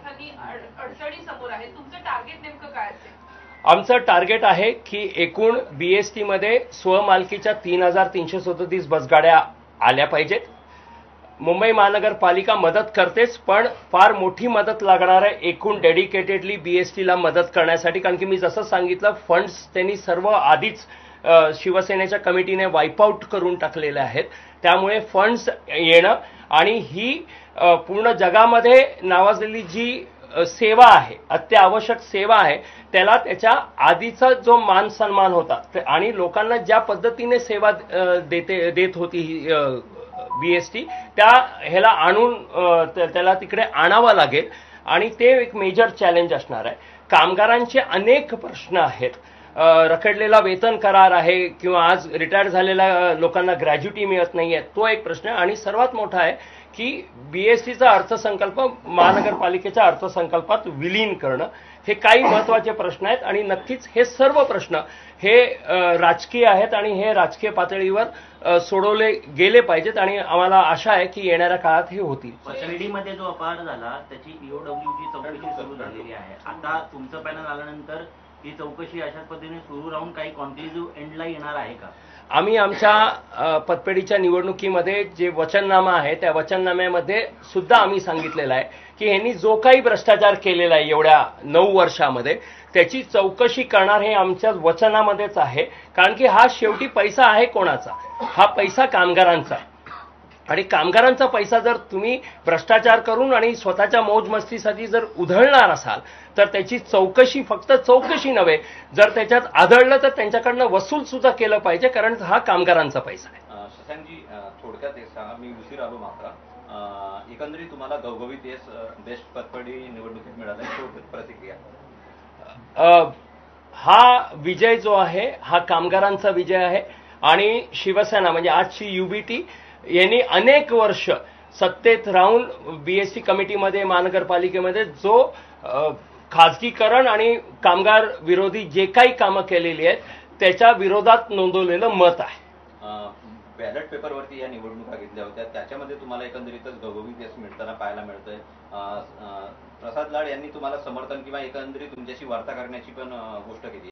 विद्यार्थ्यांनी अडचणी समोर आहेत, तुमचं टार्गेट नेमकं काय असेल? आमचं टार्गेट आहे की एकूण बीएसटी मध्ये स्वमालकीच्या 3337 बसगाड्या आल्या पाहिजेत. मुंबई महानगरपालिका मदत करतेच, पण फार मोठी मदत लागणार आहे एकूण डेडिकेटेडली बीएसटीला मदत करण्यासाठी. कारण की मी जसं सांगितलं, फंड्स त्यांनी सर्व आधीच शिवसेनेच्या कमिटीने वाईपआउट करून टाकलेले आहेत. त्यामुळे फंड्स येणं आणि ही पूर्ण जगामध्ये नावाजलेली जी सेवा आहे, अत्यावश्यक सेवा आहे, त्याला त्याच्या आधीचा जो मान सन्मान होता आणि लोकांना ज्या पद्धतीने सेवा देत होती बीएसटी, त्या ह्याला आणून त्याला तिकडे आणावं लागेल आणि ते एक मेजर चॅलेंज असणार आहे. कामगारांचे अनेक प्रश्न आहेत. रखडलेला वेतन करार आहे किंवा आज रिटायर झालेल्या लोकांना ग्रॅज्युटी मिळत नाहीये, तो एक प्रश्न आहे. आणि सर्वात मोठा आहे की बीएसटीचा अर्थसंकल्प महानगरपालिकेच्या अर्थसंकल्पात विलीन करणं. हे काही महत्वाचे प्रश्न आहेत आणि नक्कीच हे सर्व प्रश्न हे राजकीय आहेत आणि हे राजकीय पातळीवर सोडवले गेले पाहिजेत आणि आम्हाला आशा आहे की येणाऱ्या काळात हे होतील. शिर्डीमध्ये जो अपहार झाला त्याची ईओडब्ल्यूची चौकशी सुरू झालेली आहे. आता तुमचं पॅनल आल्यानंतर ही चौकशी अशाच पद्धतीने सुरू राहून काही कॉन्क्लुझिव्ह एंडला येणार आहे का? आम्ही आमच्या पतपेढीच्या निवडणुकीमध्ये जे वचननामा आहे त्या वचननाम्यामध्ये सुद्धा आम्ही सांगितलेलं आहे की यांनी जो काही भ्रष्टाचार केलेला आहे एवढ्या 9 वर्षामध्ये त्याची चौकशी करणार हे आमच्या वचनामध्येच आहे. कारण की हा शेवटी पैसा आहे कोणाचा? हा पैसा कामगारांचा. आणि कामगारांचा पैसा जर तुम्ही भ्रष्टाचार करून आणि स्वतःच्या मौजमस्तीसाठी जर उधळणार असाल तर त्याची चौकशी फक्त चौकशी नव्हे, जर त्याच्यात आढळलं तर त्यांच्याकडनं वसूल सुद्धा केलं पाहिजे, कारण हा कामगारांचा पैसा आहे. शशांकजी, थोडक्यात एक सांगा, मी उशीर आलो मात्र एकंदरीत तुम्हाला घवघवीत यश बेस्ट पतपेढी निवडणुकीत मिळाला, प्रतिक्रिया? हा विजय जो आहे हा कामगारांचा विजय आहे आणि शिवसेना म्हणजे आजची युबीटी यांनी अनेक वर्ष सत्तेत राहून बीएसटी कमिटीमध्ये महानगरपालिकेमध्ये जो खाजगीकरण आणि कामगार विरोधी जे काही कामं केलेली आहेत त्याच्या विरोधात नोंदवलेलं मत आहे. बॅलेट पेपरवरती या निवडणुका घेतल्या होत्या, त्याच्यामध्ये तुम्हाला एकंदरीतच घवघवीत यश मिळताना पाहायला मिळतंय. प्रसाद लाड यांनी तुम्हाला समर्थन किंवा एकंदरीत तुमच्याशी वार्ता करण्याची पण गोष्ट केली.